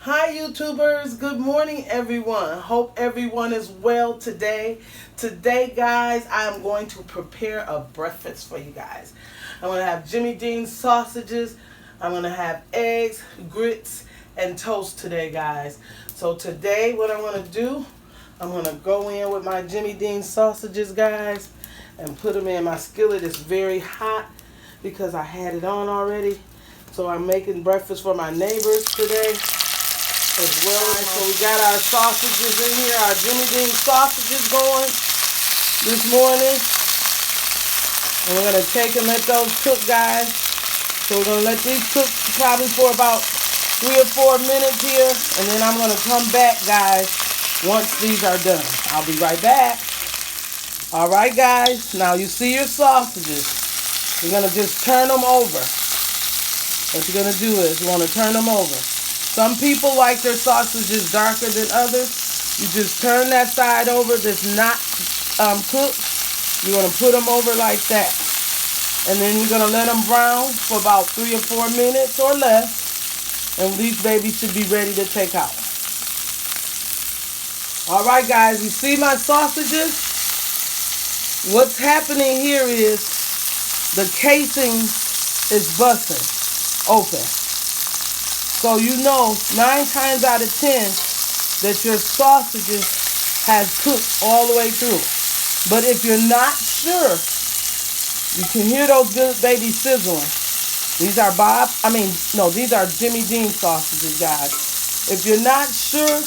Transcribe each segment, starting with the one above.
Hi YouTubers, good morning everyone. Hope everyone is well today. Today guys, I am going to prepare a breakfast for you guys. I'm going to have Jimmy Dean sausages. I'm going to have eggs, grits, and toast today guys. So today what I'm going to do, I'm going to go in with my Jimmy Dean sausages guys and put them in my skillet. It's very hot because I had it on already. So I'm making breakfast for my neighbors today as well. So we got our sausages in here, our Jimmy Dean sausages going this morning. And we're going to take and let those cook, guys. So we're going to let these cook probably for about 3 or 4 minutes here. And then I'm going to come back, guys, once these are done. I'll be right back. All right, guys. Now you see your sausages. You're going to just turn them over. What you're going to do is you want to turn them over. Some people like their sausages darker than others. You just turn that side over that's not cooked. You're going to put them over like that. And then you're going to let them brown for about 3 or 4 minutes or less. And these babies should be ready to take out. Alright guys, you see my sausages? What's happening here is the casing is busting open. So you know 9 times out of 10 that your sausages has cooked all the way through. But if you're not sure, you can hear those good baby sizzling. These are these are Jimmy Dean sausages, guys. If you're not sure,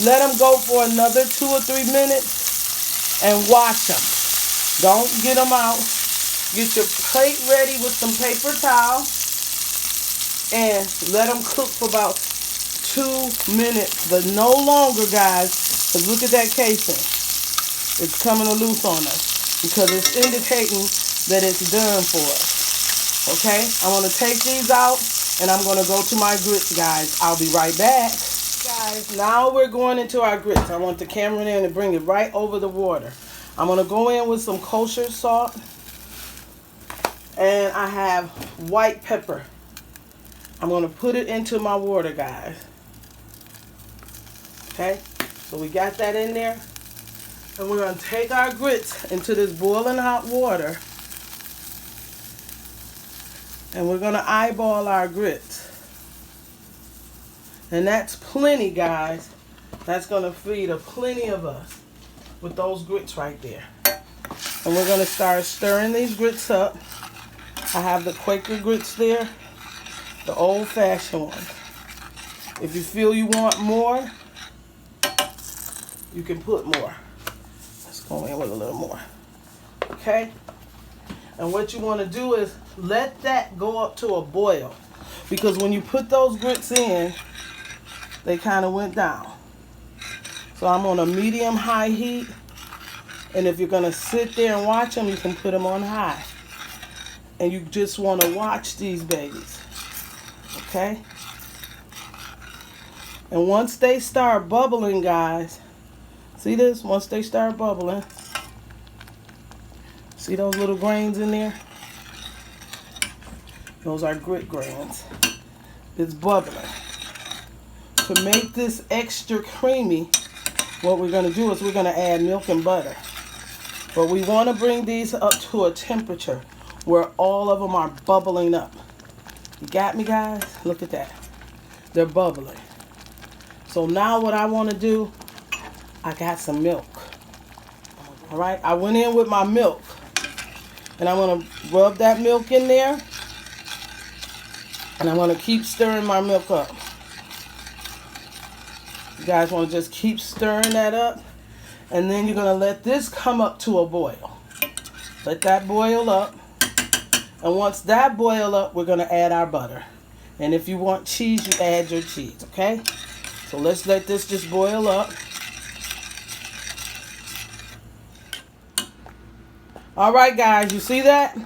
let them go for another 2 or 3 minutes and watch them. Don't get them out. Get your plate ready with some paper towel and let them cook for about 2 minutes, but no longer, guys, because look at that casing. It's coming loose on us because it's indicating that it's done for us. Okay, I want to take these out and I'm going to go to my grits, guys. I'll be right back. Guys, now we're going into our grits. I want the camera in and bring it right over the water. I'm going to go in with some kosher salt and I have white pepper. I'm going to put it into my water, guys. Okay, so we got that in there. And we're going to take our grits into this boiling hot water. And we're going to eyeball our grits. And that's plenty, guys. That's going to feed plenty of us with those grits right there. And we're going to start stirring these grits up. I have the Quaker grits there, the old-fashioned ones. If you feel you want more, you can put more. Let's go in with a little more. Okay? And what you want to do is let that go up to a boil. Because when you put those grits in, they kind of went down. So I'm on a medium-high heat. And if you're going to sit there and watch them, you can put them on high. And you just want to watch these babies. Okay? And once they start bubbling, guys, see this? Once they start bubbling, see those little grains in there? Those are grit grains. It's bubbling. To make this extra creamy, what we're going to do is we're going to add milk and butter. But we want to bring these up to a temperature where all of them are bubbling up. You got me, guys? Look at that. They're bubbling. So now what I want to do, I got some milk. All right, I went in with my milk. And I'm going to rub that milk in there. And I'm going to keep stirring my milk up. You guys want to just keep stirring that up. And then you're going to let this come up to a boil. Let that boil up. And once that boil up, we're going to add our butter. And if you want cheese, you add your cheese, okay? So let's let this just boil up. All right, guys, you see that?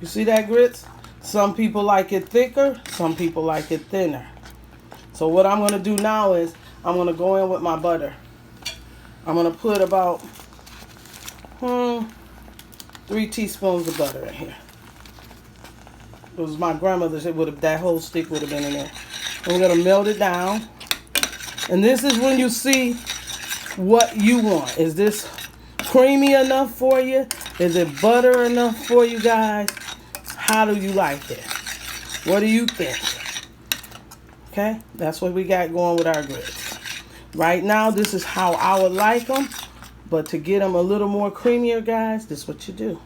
You see that, grits? Some people like it thicker. Some people like it thinner. So what I'm going to do now is I'm going to go in with my butter. I'm going to put about 3 teaspoons of butter in here. It was my grandmother's. That whole stick would have been in there. We're going to melt it down. And this is when you see what you want. Is this creamy enough for you? Is it butter enough for you guys? How do you like it? What do you think? Okay, that's what we got going with our grits. Right now, this is how I would like them. But to get them a little more creamier, guys, this is what you do.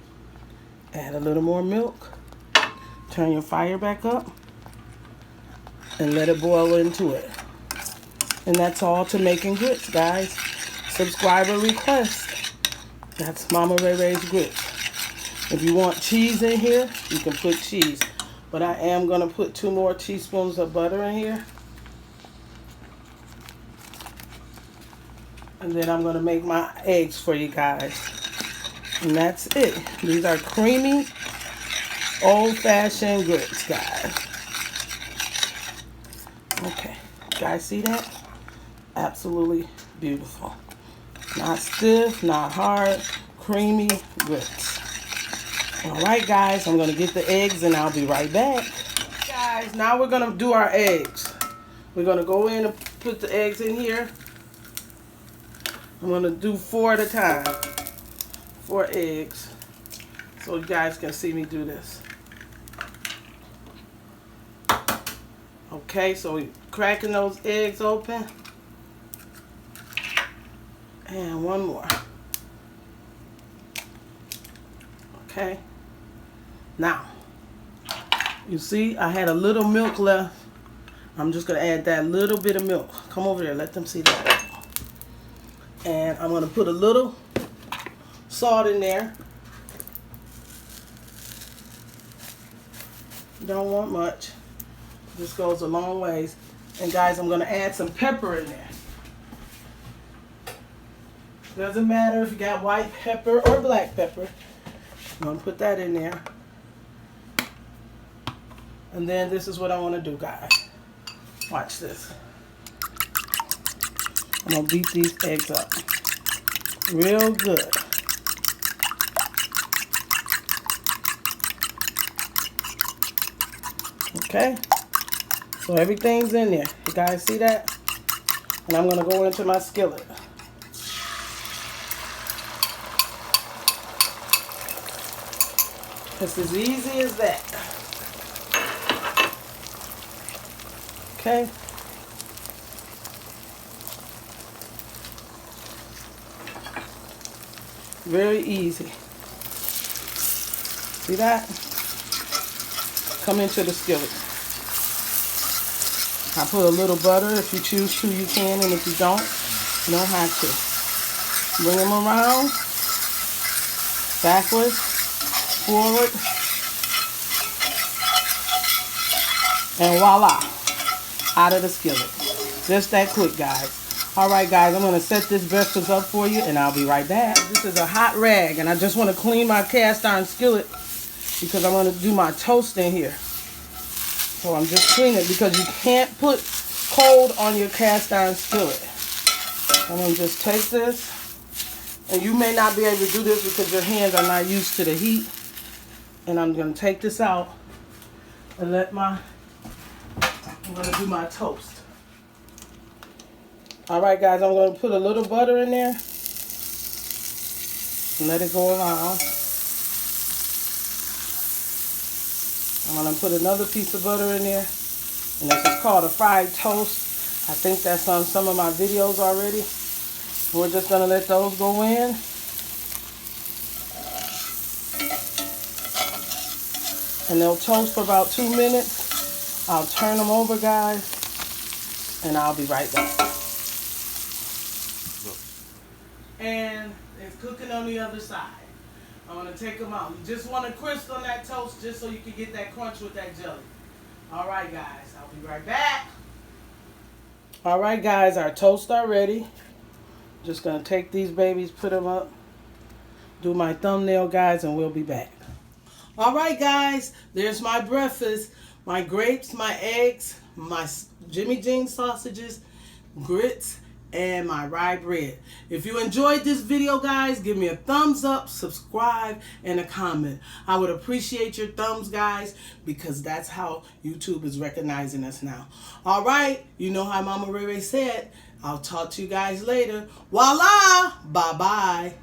Add a little more milk. Turn your fire back up. And let it boil into it. And that's all to making grits, guys. Subscriber request. That's Mama Ray Ray's grits. If you want cheese in here, you can put cheese. But I am going to put 2 more teaspoons of butter in here. And then I'm going to make my eggs for you guys. And that's it. These are creamy, old-fashioned grits, guys. Okay. You guys see that? Absolutely beautiful. Not stiff, not hard, creamy grits. Alright guys, I'm going to get the eggs and I'll be right back. Guys, now we're going to do our eggs. We're going to go in and put the eggs in here. I'm going to do 4 at a time. 4 eggs. So you guys can see me do this. Okay, so we're cracking those eggs open. And 1 more. Okay. Now, you see I had a little milk left. I'm just going to add that little bit of milk. Come over there. Let them see that. And I'm going to put a little salt in there. Don't want much. This goes a long ways. And guys, I'm going to add some pepper in there. Doesn't matter if you got white pepper or black pepper. I'm going to put that in there. And then this is what I want to do, guys. Watch this. I'm going to beat these eggs up real good. Okay? So everything's in there. You guys see that? And I'm going to go into my skillet. It's as easy as that. Okay. Very easy. See that? Come into the skillet. I put a little butter. If you choose to, you can. And if you don't, you don't have to. Bring them around. Backwards. Forward. And voila. Out of the skillet. Just that quick, guys. Alright guys, I'm going to set this breakfast up for you and I'll be right back. This is a hot rag and I just want to clean my cast iron skillet because I'm going to do my toast in here. So I'm just cleaning it because you can't put cold on your cast iron skillet. I'm going to just take this, and you may not be able to do this because your hands are not used to the heat. And I'm going to take this out and I'm going to do my toast. Alright guys, I'm going to put a little butter in there and let it go around. I'm going to put another piece of butter in there, and this is called a fried toast. I think that's on some of my videos already. We're just going to let those go in. And they'll toast for about 2 minutes. I'll turn them over, guys, and I'll be right back. And it's cooking on the other side. I'm going to take them out. You just want to crisp on that toast just so you can get that crunch with that jelly. Alright guys, I'll be right back. Alright guys, our toasts are ready. Just going to take these babies, put them up, do my thumbnail, guys, and we'll be back. Alright guys, there's my breakfast. My grapes, my eggs, my Jimmy Dean sausages, grits, and my rye bread. If you enjoyed this video, guys, give me a thumbs up, subscribe, and a comment. I would appreciate your thumbs, guys, because that's how YouTube is recognizing us now. All right, you know how Mama Ray Ray said. I'll talk to you guys later. Voila! Bye-bye.